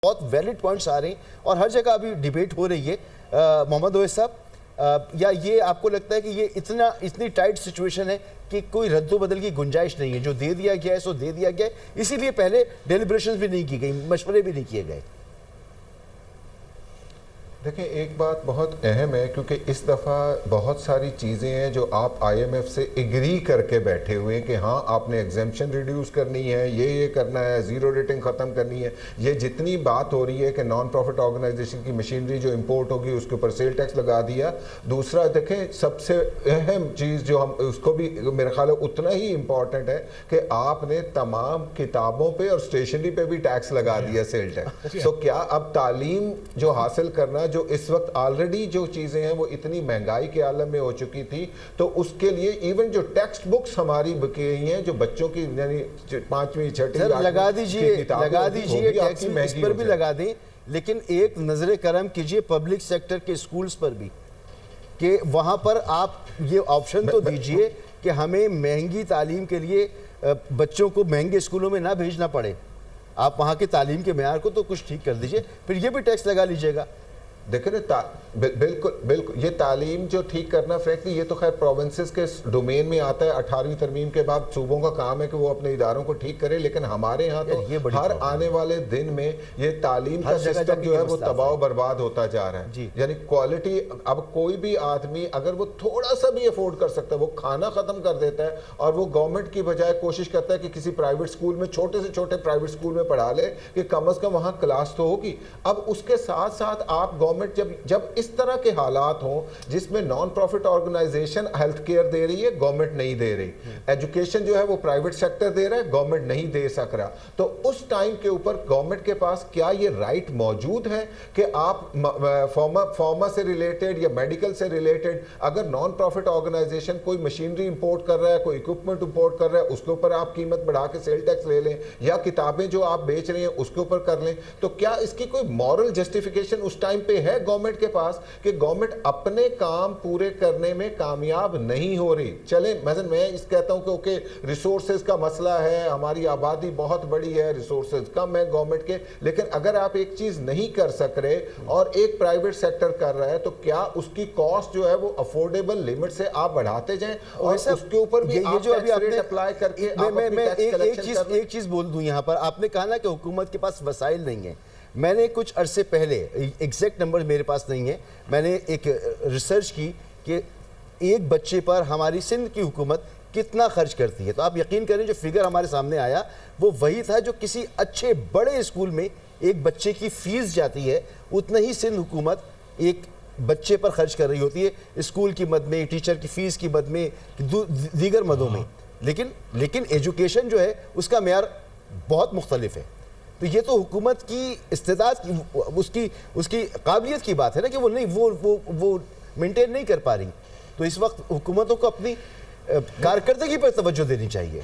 बहुत valid points आ रहे हैं और हर जगह अभी डिबेट हो रही है। मोहम्मद ओवैस साहब, या ये आपको लगता है कि ये इतनी टाइट सिचुएशन है कि कोई रद्दोबदल की गुंजाइश नहीं है, जो दे दिया गया है सो दे दिया गया है, इसीलिए पहले डेलिब्रेशंस भी नहीं की गई, मशवरे भी नहीं किए गए? देखिए, एक बात बहुत अहम है, क्योंकि इस दफ़ा बहुत सारी चीज़ें हैं जो आप IMF से एग्री करके बैठे हुए हैं कि हाँ आपने एग्जेम्पशन रिड्यूस करनी है, ये करना है, ज़ीरो रेटिंग ख़त्म करनी है। ये जितनी बात हो रही है कि नॉन प्रॉफिट ऑर्गेनाइजेशन की मशीनरी जो इंपोर्ट होगी उसके ऊपर सेल टैक्स लगा दिया। दूसरा देखें, सबसे अहम चीज़ जो हम उसको भी मेरे ख्याल है उतना ही इम्पॉर्टेंट है कि आपने तमाम किताबों पर और स्टेशनरी पर भी टैक्स लगा दिया, सेल टैक्स। तो क्या अब तालीम जो हासिल करना, जो इस वक्त ऑलरेडी जो चीजें हैं वो इतनी महंगाई के आलम में हो चुकी थी, तो उसके लिए इवन जो टेक्स्ट बुक्स हमारी बिकी हुई हैं, जो बच्चों की यानी 5वीं 6वीं लगा दीजिए टैक्स इस पर भी लगा दें, लेकिन एक नजर करम कीजिए पब्लिक सेक्टर के स्कूल्स पर भी, कि वहां पर आप ये ऑप्शन तो दीजिए कि हमें महंगी तालीम के लिए बच्चों को महंगे स्कूलों में ना भेजना पड़े। आप वहां के तालीम के मेयार को तो कुछ ठीक कर दीजिए, फिर ये भी टैक्स लगा लीजिएगा। देखिए ना, बिल्कुल ये तालीम जो ठीक करना, फ्रैंकली ये तो खैर प्रोविंसेस के डोमेन में आता है। 18वीं तरमीम के बाद सूबों का काम है कि वो अपने इदारों को ठीक करे, लेकिन हमारे यहाँ तो हर आने वाले दिन में ये तालीम का सिस्टम जो है वो तबाह बर्बाद होता जा रहा है। यानी क्वालिटी, अब कोई भी आदमी अगर वो थोड़ा सा भी अफोर्ड कर सकता है वो खाना खत्म कर देता है, और वो गवर्नमेंट की बजाय कोशिश करता है कि किसी प्राइवेट स्कूल में, छोटे से छोटे प्राइवेट स्कूल में पढ़ा ले कि कम अज कम वहाँ क्लास तो होगी। अब उसके साथ साथ आप गवर्नमेंट जब इस तरह के हालात हों जिसमें non profit organisation health care दे रही है, गवर्नमेंट नहीं दे रही, एजुकेशन जो है वो प्राइवेट सेक्टर दे रहा है, गवर्नमेंट नहीं दे सक रहा, तो उस टाइम के ऊपर गवर्नमेंट के पास क्या ये राइट मौजूद है कि आप फार्मा से रिलेटेड या मेडिकल से रिलेटेड अगर नॉन प्रॉफिट ऑर्गेनाइजेशन कोई मशीनरी इंपोर्ट कर रहा है, कोई इक्विपमेंट इंपोर्ट कर रहा है, उसके ऊपर आप कीमत बढ़ा के सेल टैक्स ले लें, या किताबें जो आप बेच रहे हैं उसके ऊपर कर लें, तो क्या इसकी कोई मॉरल जस्टिफिकेशन उस टाइम पे है गवर्नमेंट के पास कि गवर्नमेंट अपने काम पूरे करने में कामयाब नहीं हो रही? चले मैं इस कहता हूं कि ओके, रिसोर्सेज का मसला है, हमारी आबादी बहुत बड़ी है, रिसोर्सेज कम है गवर्नमेंट के, लेकिन अगर आप एक चीज नहीं कर सक रहे और एक प्राइवेट सेक्टर कर रहा है, तो क्या उसकी कॉस्ट जो है वो अफोर्डेबल लिमिट से आप बढ़ाते जाएं और उसके ऊपर भी ये जो अभी आपने अप्लाई करके मैं एक चीज बोल दूं यहां पर। आपने कहा ना कि हुकूमत के पास वसाइल नहीं है। मैंने कुछ अरसे पहले, एग्जैक्ट नंबर मेरे पास नहीं है, मैंने एक रिसर्च की कि एक बच्चे पर हमारी सिंध की हुकूमत कितना खर्च करती है, तो आप यकीन करें जो फिगर हमारे सामने आया वो वही था जो किसी अच्छे बड़े स्कूल में एक बच्चे की फीस जाती है, उतना ही सिंध हुकूमत एक बच्चे पर खर्च कर रही होती है, स्कूल की मद में, टीचर की फीस की मद में, दीगर मदों में। लेकिन एजुकेशन जो है उसका मेयार बहुत मुख्तलिफ है। तो ये तो हुकूमत की इस्तेदाद की, उसकी काबिलियत की बात है ना कि वो नहीं, वो मेंटेन नहीं कर पा रही। तो इस वक्त हुकूमतों को अपनी कारकर्दगी पर तवज्जो देनी चाहिए।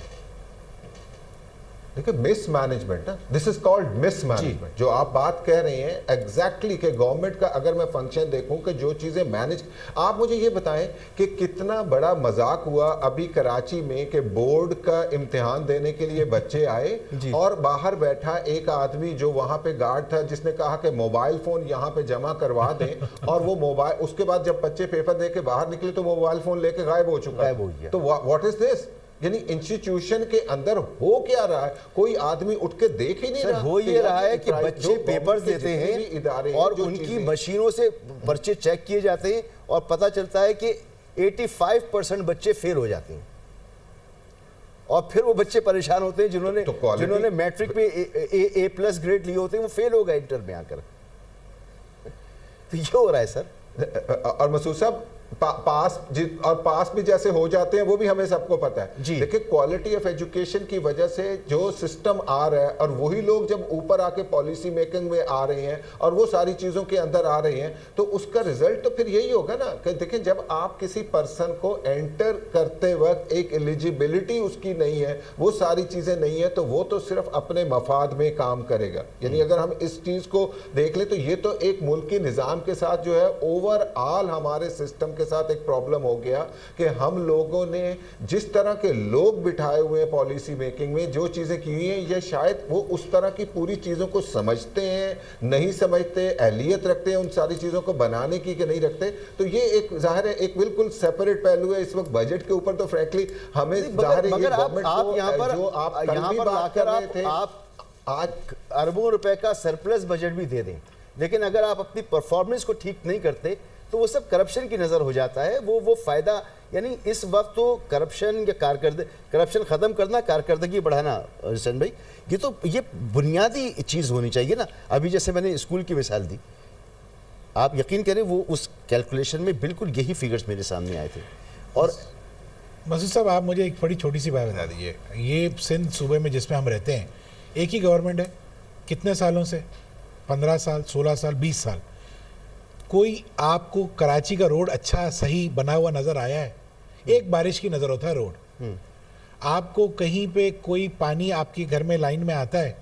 देखिए, mismanagement, this is called mismanagement. जो आप बात कह रहे हैं एग्जैक्टली कि गवर्नमेंट का अगर मैं फंक्शन देखूं कि जो चीजें मैनेज, आप मुझे ये बताएं कि कितना बड़ा मजाक हुआ अभी कराची में कि बोर्ड का इम्तिहान देने के लिए बच्चे आए और बाहर बैठा एक आदमी जो वहां पे गार्ड था जिसने कहा कि मोबाइल फोन यहाँ पे जमा करवा दें, और वो मोबाइल, उसके बाद जब बच्चे पेपर दे के बाहर निकले तो मोबाइल फोन लेके गायब हो चुका है। तो व्हाट इज दिस? यानी इंस्टीट्यूशन के अंदर हो क्या रहा है? कोई आदमी उठ के देख ही नहीं रहा। हो ये रहा है कि बच्चे पेपर्स देते हैं और उनकी मशीनों से पर्चे चेक किए जाते हैं और पता चलता है कि 85% बच्चे फेल हो जाते हैं, और फिर वो बच्चे परेशान होते हैं जिन्होंने मैट्रिक में A+ ग्रेड लिए होते हैं, वो फेल हो गए इंटर में आकर। तो ये हो रहा है सर। और मसूद साहब, पास भी जैसे हो जाते हैं वो भी हमें सबको पता है। देखिए, क्वालिटी ऑफ एजुकेशन की वजह से जो सिस्टम आ रहा है, और वही लोग जब ऊपर आके पॉलिसी मेकिंग में आ रहे हैं और वो सारी चीजों के अंदर आ रहे हैं, तो उसका रिजल्ट तो फिर यही होगा ना कि देखिए, जब आप किसी पर्सन को एंटर करते वक्त एक एलिजिबिलिटी उसकी नहीं है, वो सारी चीजें नहीं है, तो वो तो सिर्फ अपने मफाद में काम करेगा। यानी अगर हम इस चीज को देख लें तो ये तो एक मुल्की निजाम के साथ जो है ओवरऑल हमारे सिस्टम के साथ एक प्रॉब्लम हो गया कि हम लोगों ने जिस तरह के लोग बिठाए हुए हैं पॉलिसी मेकिंग में, जो चीजें की हुई हैं, ये शायद वो उस तरह की पूरी चीजों को समझते हैं, नहीं समझते, अहलियत रखते हैं उन सारी चीजों को बनाने की कि नहीं रखते। तो ये एक जाहिर है एक बिल्कुल सेपरेट पहलू है। इस वक्त बजट के ऊपर तो फ्रैंकली हमें जाहिर है ये गवर्नमेंट को जो आप कल भी बात कर रहे थे, आप आज अरबों रुपए का सरप्लस बजट भी दे दें, लेकिन अगर आप अपनी परफॉर्मेंस को ठीक नहीं करते तो वो सब करप्शन की नज़र हो जाता है। वो फ़ायदा, यानी इस वक्त तो करप्शन या करप्शन ख़त्म करना, कारकर्दगी बढ़ाना, हुसैन भाई, ये बुनियादी चीज़ होनी चाहिए ना। अभी जैसे मैंने स्कूल की मिसाल दी, आप यकीन करें वो उस कैलकुलेशन में बिल्कुल यही फिगर्स मेरे सामने आए थे। और मसूद साहब, आप मुझे एक बड़ी छोटी सी बात बता दीजिए, ये सिंध सूबे में जिसमें हम रहते हैं एक ही गवर्नमेंट है कितने सालों से, 15 साल, 16 साल, 20 साल, कोई आपको कराची का रोड अच्छा सही बना हुआ नज़र आया है? एक बारिश की नज़र होता है रोड। आपको कहीं पे कोई पानी आपके घर में लाइन में आता है?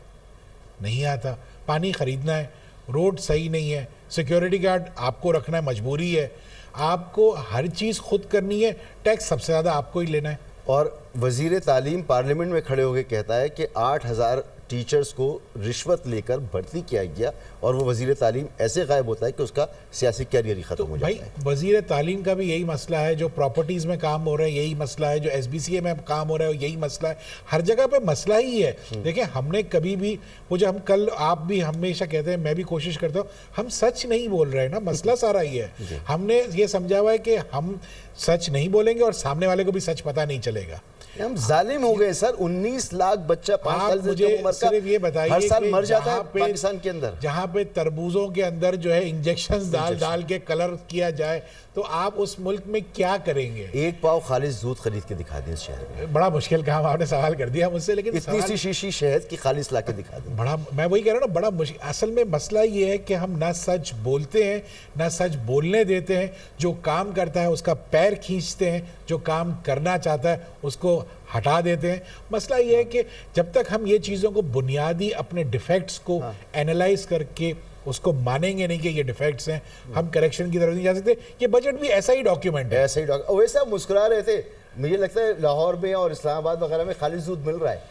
नहीं आता। पानी ख़रीदना है, रोड सही नहीं है, सिक्योरिटी गार्ड आपको रखना है, मजबूरी है, आपको हर चीज़ खुद करनी है, टैक्स सबसे ज़्यादा आपको ही लेना है। और वज़ीर तालीम पार्लियामेंट में खड़े होकर कहता है कि 8000 टीचर्स को रिश्वत लेकर भर्ती किया गया, और वो वज़ीर तालीम ऐसे गायब होता है कि उसका सियासी कैरियर ही ख़त्म हो जाता है। भाई वज़ीर तालीम का भी यही मसला है, जो प्रॉपर्टीज़ में काम हो रहा है यही मसला है, जो SBCA में काम हो रहा है यही मसला है, हर जगह पे मसला ही है। देखिए, हमने कभी भी वो जो हम कल आप भी हमेशा कहते हैं, मैं भी कोशिश करता हूँ, हम सच नहीं बोल रहे हैं ना, मसला सारा ही है। हमने ये समझा हुआ है कि हम सच नहीं बोलेंगे और सामने वाले को भी सच पता नहीं चलेगा। हम जालिम हो गए सर। 19 लाख बच्चा 5 साल से कम उम्र का सिर्फ ये बताइए हर साल मर जाता है पाकिस्तान के अंदर। जहाँ पे तरबूजों के अंदर जो है इंजेक्शन डाल के कलर किया जाए, तो आप उस मुल्क में क्या करेंगे? एक पाव खालिस दूध खरीद के दिखा दें इस शहर में। बड़ा मुश्किल काम आपने सवाल कर दिया मुझसे, लेकिन इतनी सी शीशी शहद की खालिस ला के दिखा दें। बड़ा, मैं वही कह रहा हूँ ना, बड़ा मुश्किल। असल में मसला ये है कि हम ना सच बोलते हैं, ना सच बोलने देते हैं। जो काम करता है उसका पैर खींचते हैं, जो काम करना चाहता है उसको हटा देते हैं। मसला ये है कि जब तक हम ये चीज़ों को बुनियादी अपने डिफेक्ट्स को एनालाइज करके उसको मानेंगे नहीं कि ये डिफेक्ट्स हैं, हम करेक्शन की तरफ नहीं जा सकते। ये बजट भी ऐसा ही डॉक्यूमेंट है। ऐसा ही डॉक्यूमेंट। वैसे आप मुस्कुरा रहे थे, मुझे लगता है लाहौर में और इस्लामाबाद वगैरह में खालिस दूध मिल रहा है।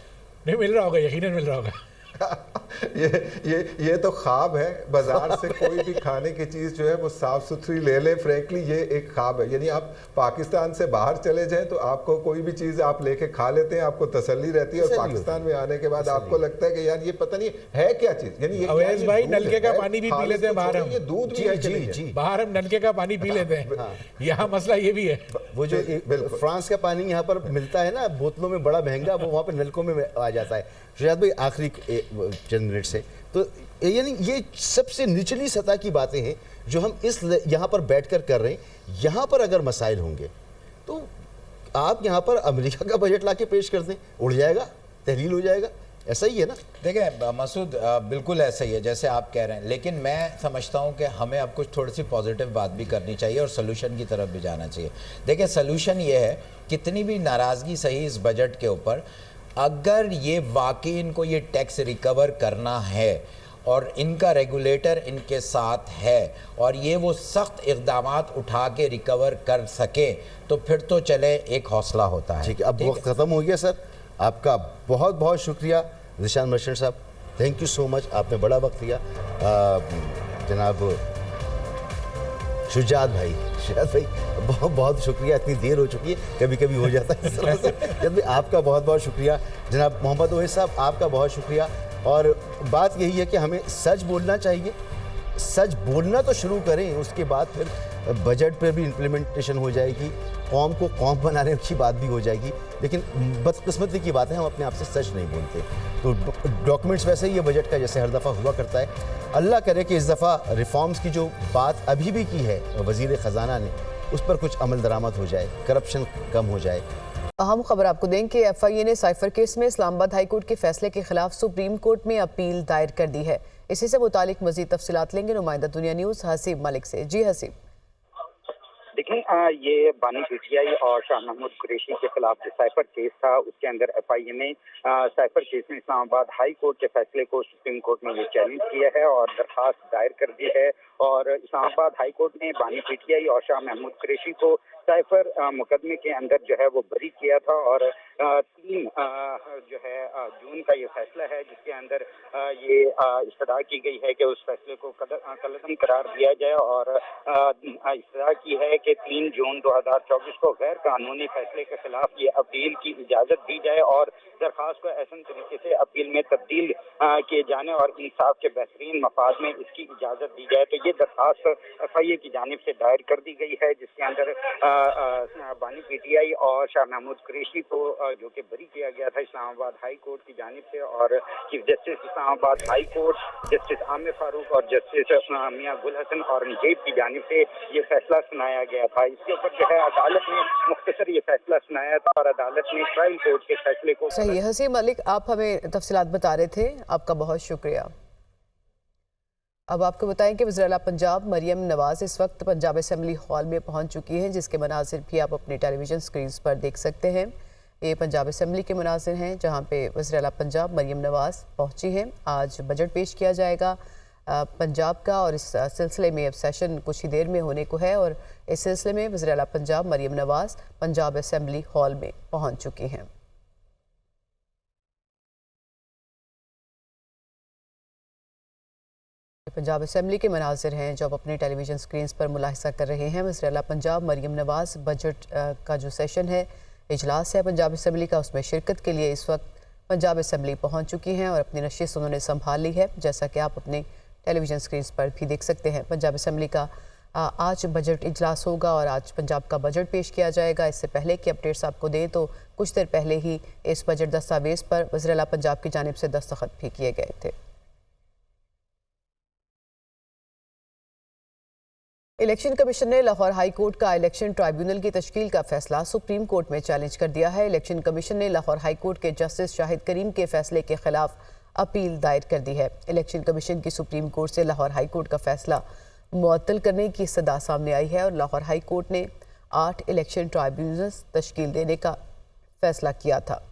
नहीं मिल रहा होगा, यकीनन मिल रहा होगा। ये तो ख्वाब है। बाजार से कोई भी खाने की चीज़ जो है वो साफ सुथरी ले लें। फ्रैंकली ये एक ख्वाब है। यानी आप पाकिस्तान से बाहर चले जाएं तो आपको कोई भी चीज़ आप लेके खा लेते हैं, आपको तसल्ली रहती है, और पाकिस्तान में आने के बाद आपको लगता है कि यार ये पता नहीं है क्या चीज़। यानी ये अवैस भाई, नलके का पानी भी पी लेते हैं बाहर हम। ये दूध भी है कि नहीं है? बाहर हम नलके का पानी पी लेते हैं। यहाँ मसला ये भी है। वो जो फ्रांस का पानी यहाँ पर मिलता है ना बोतलों में, बड़ा महंगा, वो वहाँ पर नलकों में आ जाता है। शायद भाई आखिरी चंद मिनट से, तो यानी ये सबसे निचली सतह की बातें हैं जो हम इस यहाँ पर बैठकर कर रहे हैं। यहाँ पर अगर मसाइल होंगे तो आप यहाँ पर अमेरिका का बजट लाके पेश कर दें, उड़ जाएगा, तहलील हो जाएगा। ऐसा ही है ना? देखिए मसूद, बिल्कुल ऐसा ही है जैसे आप कह रहे हैं, लेकिन मैं समझता हूँ कि हमें अब कुछ थोड़ी सी पॉजिटिव बात भी करनी चाहिए और सोल्यूशन की तरफ भी जाना चाहिए। देखिए, सोल्यूशन ये है, कितनी भी नाराज़गी सही इस बजट के ऊपर, अगर ये वाकई इनको ये टैक्स रिकवर करना है और इनका रेगुलेटर इनके साथ है और ये वो सख्त इक़दामात उठा के रिकवर कर सके तो फिर तो चले एक हौसला होता है। ठीक है, अब वक्त ख़त्म हो गया सर। आपका बहुत बहुत शुक्रिया ज़ीशान मर्चेंट साहब, थैंक यू सो मच, आपने बड़ा वक्त लिया। जनाब शुजात भाई बहुत बहुत शुक्रिया, इतनी देर हो चुकी है, कभी कभी हो जाता है इस तरह से। जब भी आपका बहुत बहुत शुक्रिया। जनाब मोहम्मद ओवैस साहब, आपका बहुत शुक्रिया। और बात यही है कि हमें सच बोलना चाहिए, सच बोलना तो शुरू करें, उसके बाद फिर बजट पर भी इम्प्लीमेंटेशन हो जाएगी, कौम को कौम बनाने की बात भी हो जाएगी। लेकिन बदकिस्मती की बात है, हम अपने आप से सच नहीं बोलते। तो डॉक्यूमेंट्स वैसे ही ये बजट का जैसे हर दफ़ा हुआ करता है। अल्लाह करे कि इस दफ़ा रिफॉर्म्स की जो बात अभी भी की है वज़ीर ख़जाना ने, उस पर कुछ अमल दरामद हो जाए, करप्शन कम हो जाए। अहम खबर आपको दें कि FIA ने साइफर केस में इस्लामाबाद हाई कोर्ट के फैसले के खिलाफ सुप्रीम कोर्ट में अपील दायर कर दी है। इसी से मुतालिक मजीद तफसीलात लेंगे नुमाइंदा दुनिया न्यूज़ हसीब मलिक से। जी हसीब। देखें, ये बानी पीटीआई और शाह महमूद कुरैशी के खिलाफ जो साइफर केस था, उसके अंदर एफआईए ने साइफर केस में इस्लामाबाद हाई कोर्ट के फैसले को सुप्रीम कोर्ट में ये चैलेंज किया है और दरखास्त दायर कर दी है। और इस्लामाबाद हाई कोर्ट ने बानी पीटीआई और शाह महमूद कुरैशी को साइफर मुकदमे के अंदर जो है वो बरी किया था। और 3 जो है जून का ये फैसला है, जिसके अंदर ये इस्तदा की गई है कि उस फैसले को कलअदम करार दिया जाए और इस्तदा की है कि 3 जून 2024 को गैर कानूनी फैसले के खिलाफ ये अपील की इजाजत दी जाए और दरखास्त को ऐसे तरीके से अपील में तब्दील किए जाने और इंसाफ के बेहतरीन मफाद में इसकी इजाजत दी जाए। तो ये दरखास्त एफआईए की जानिब से दायर कर दी गई है, जिसके अंदर बानी पीटीआई और शाह महमूद कुरैशी को जो कि बरी किया गया था इस्लामाबाद हाई कोर्ट की जानिब से। और chief justice Islamabad high court justice Aamir Farooq और जस्टिस मियां गुल हसन औरंगजेब की जानिब से ये फैसला सुनाया गया था। इसके ऊपर जो है अदालत ने मुख्तसर ये फैसला सुनाया था और अदालत ने ट्रायल कोर्ट के फैसले को। सही, हसीम मलिक, आप हमें तफसीलात बता रहे थे, आपका बहुत शुक्रिया। अब आपको बताएं कि वज़ीर आला पंजाब मरियम नवाज इस वक्त पंजाब असेंबली हॉल में पहुंच चुकी हैं, जिसके मनाजिर भी आप अपने टेलीविज़न स्क्रीन पर देख सकते हैं। ये पंजाब असेंबली के मनाजिर हैं जहां पे वज़ीर आला पंजाब मरियम नवाज पहुंची हैं। आज बजट पेश किया जाएगा पंजाब का और इस सिलसिले में अब सेशन कुछ ही देर में होने को है और इस सिलसिले में वज़ीर आला पंजाब मरियम नवाज पंजाब असेंबली हॉल में पहुँच चुकी हैं। पंजाब असेंबली के मनाजिर हैं जो आप अपने टेलीविज़न स्क्रीन पर मुलाहिजा कर रहे हैं। वज़ीर आला पंजाब मरियम नवाज बजट का जो सेशन है, इजलास है पंजाब असेंबली का, उसमें शिरकत के लिए इस वक्त पंजाब असेंबली पहुंच चुकी हैं और अपनी नशिस्त उन्होंने संभाल ली है, जैसा कि आप अपने टेलीविज़न स्क्रीन पर भी देख सकते हैं। पंजाब असेंबली का आज बजट इजलास होगा और आज पंजाब का बजट पेश किया जाएगा। इससे पहले कि अपडेट्स आपको दें तो कुछ देर पहले ही इस बजट दस्तावेज़ पर वज़ीर आला पंजाब की जानिब से दस्तखत भी किए गए थे। इलेक्शन कमीशन ने लाहौर हाई कोर्ट का इलेक्शन ट्राइब्यूनल की तश्कील का फैसला सुप्रीम कोर्ट में चैलेंज कर दिया है। इलेक्शन कमीशन ने लाहौर हाई कोर्ट के जस्टिस शाहिद करीम के फैसले के खिलाफ अपील दायर कर दी है। इलेक्शन कमीशन की सुप्रीम कोर्ट से लाहौर हाई कोर्ट का फैसला मुअत्तल करने की सदा सामने आई है और लाहौर हाई कोर्ट ने 8 इलेक्शन ट्राइब्यूनल्स तश्कील देने का फैसला किया था।